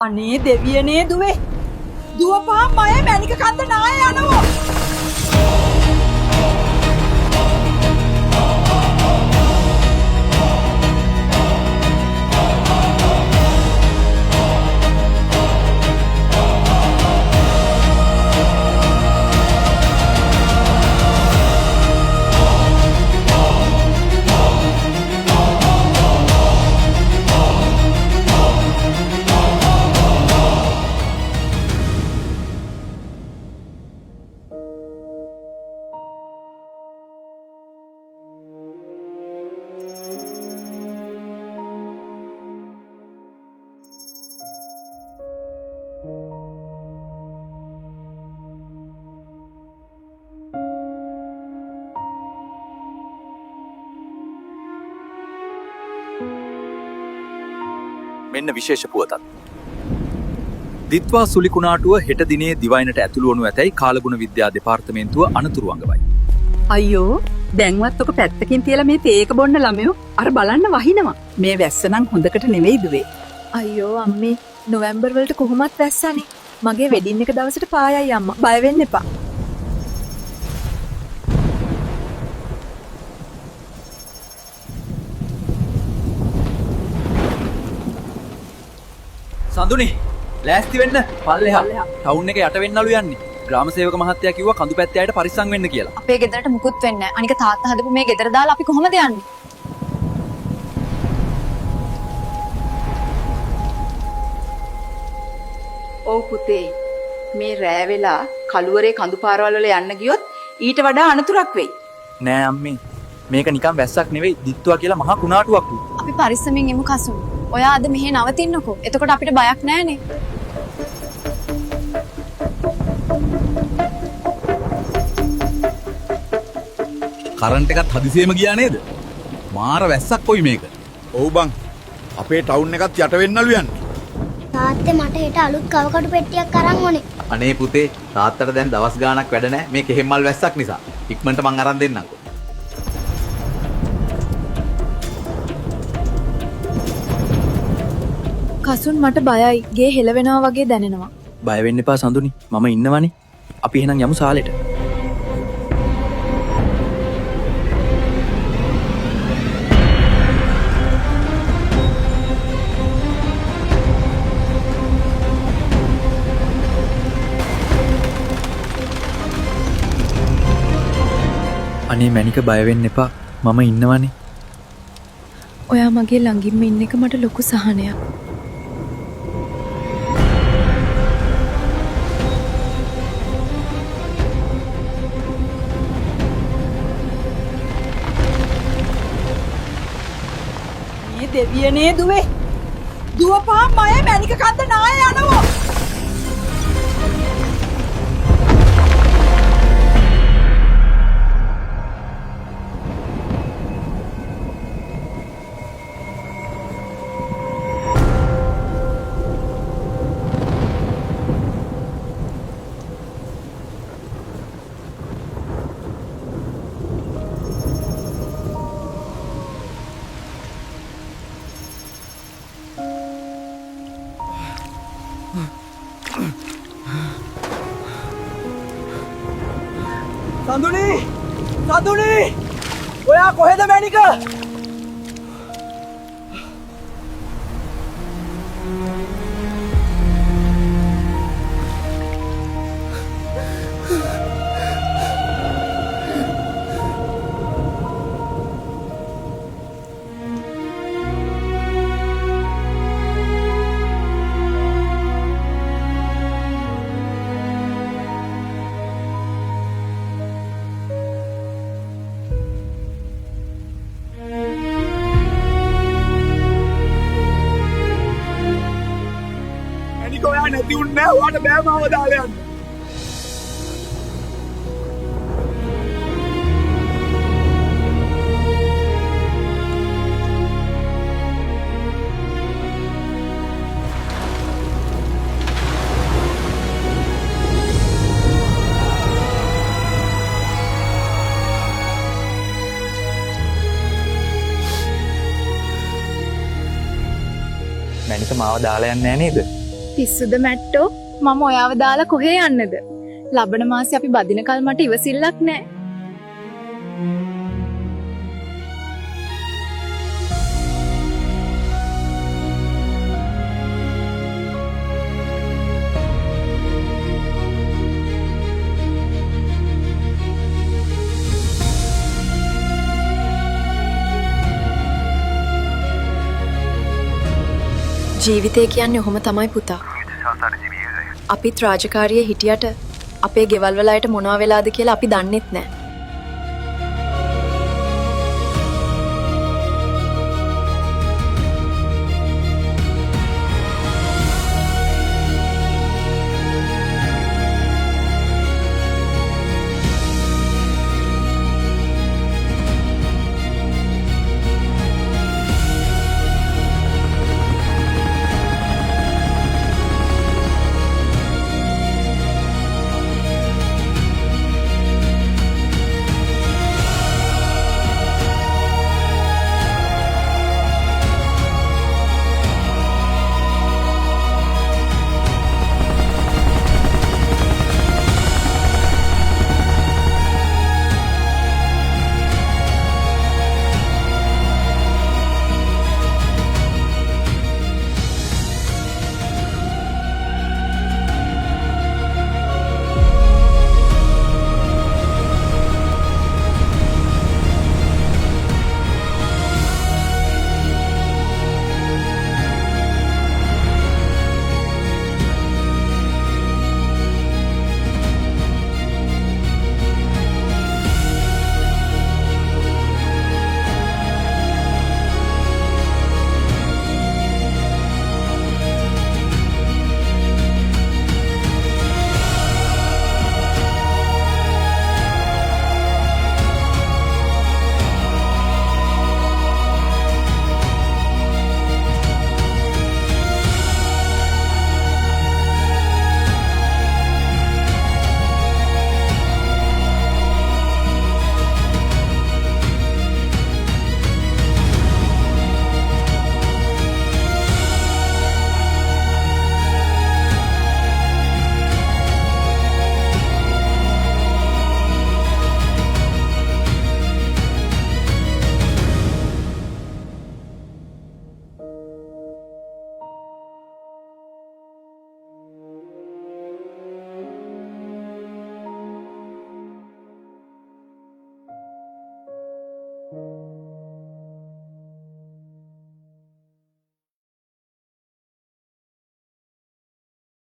අනේ දෙවියනේ දුවේ. දුවපහන් මයේ මැනික කන්ද නාය යනවා. මෙන්න විශේෂ පුවතක්. දිත්වා සුලිකුණාටුව හෙට දිනේ දිවයිනට ඇතුළු වනු ඇතැයි කාලගුණ විද්‍යා දෙපාර්තමේන්තුව අනතුරු අඟවයි. අයියෝ දැන්වත් ඔක පැත්තකින් තියලා මේ තේක බොන්න ළමයෝ අර බලන්න වහිනවා. මේ වැස්ස නම් හොඳකට නෙවෙයි දුවේ. අයියෝ අම්මේ නොවැම්බර් වලට කොහොමත් වැස්සනේ. මගේ වෙඩින් එක දවසට පායයි අම්මා. බය වෙන්න එපා. සඳුනි ලෑස්ති වෙන්න පල්ලෙහා ටවුන් එක යට වෙන්නලු යන්නේ. ග්‍රාම සේවක මහත්තයා කිව්වා කඳු පැත්තේ අයට පරිස්සම් වෙන්න කියලා. අපේ ගෙදරට මුකුත් වෙන්නේ නැහැ. අනික තාත්තා හදපු මේ ගෙදර දාලා අපි කොහොමද යන්නේ? ඔව් පුතේ. මේ රෑ වෙලා කළුවරේ කඳු පාරවල් වල යන්න ගියොත් ඊට වඩා අනතුරක් වෙයි. නෑ අම්මේ මේක නිකන් වැස්සක් නෙවෙයි දිත්වා කියලා මහා කුණාටුවක්. අපි පරිස්සමින් ඉමු කසුන්. ඔයා අද මෙහෙ නවතින්නකෝ. එතකොට අපිට බයක් නැහනේ. කරන්ට් එකත් හදිසියෙම ගියා නේද? මාර වැස්සක් කොයි මේක. ඔව් බං. අපේ ටවුන් එකත් යට වෙන්නලු යන්නේ. තාත්තේ මට හෙට අලුත් කවකටු පෙට්ටියක් අරන් ඕනේ. අනේ පුතේ තාත්තට දැන් දවස් ගාණක් වැඩ නැහැ මේ කෙහෙම්මල් වැස්සක් නිසා. ඉක්මනට මං අරන් දෙන්නම්කෝ. කසුන් මට බයයි. ගේ හෙලවෙනවා වගේ දැනෙනවා. බය වෙන්න එපා සඳුනි. මම ඉන්නවනේ. අපි එහෙනම් යමු සාලෙට. අනේ මැනික බය වෙන්න එපා. මම ඉන්නවනේ. ඔයා මගේ ළඟින්ම ඉන්න එක මට ලොකු සහනයක්. මේ දෙවියනේ දුවේ. දුවපහන් මයේ මැනික කන්ද නාය යනවා. සඳුනි! සඳුනි! ඔයා කොහෙද මැනික? මැනික ඔයා නැති උන්නේ නැහැ. ඔයාට බෑ මාව දාලා යන්න. මැනික මාව දාලා යන්නේ නැහැ නේද? පිස්සුද මැට්ටෝ මම ඔයාව දාලා කොහේ යන්නද? ලබන මාසේ අපි බදිනකල් මට ඉවසිල්ලක් නැහැ. ජීවිතය කියන්නේ ඔහොම තමයි පුතා. අපිත් රාජකාරියේ හිටියට අපේ ගෙවල් වල අයට මොනවා වෙලාද කියලා අපි දන්නෙත් නැහැ.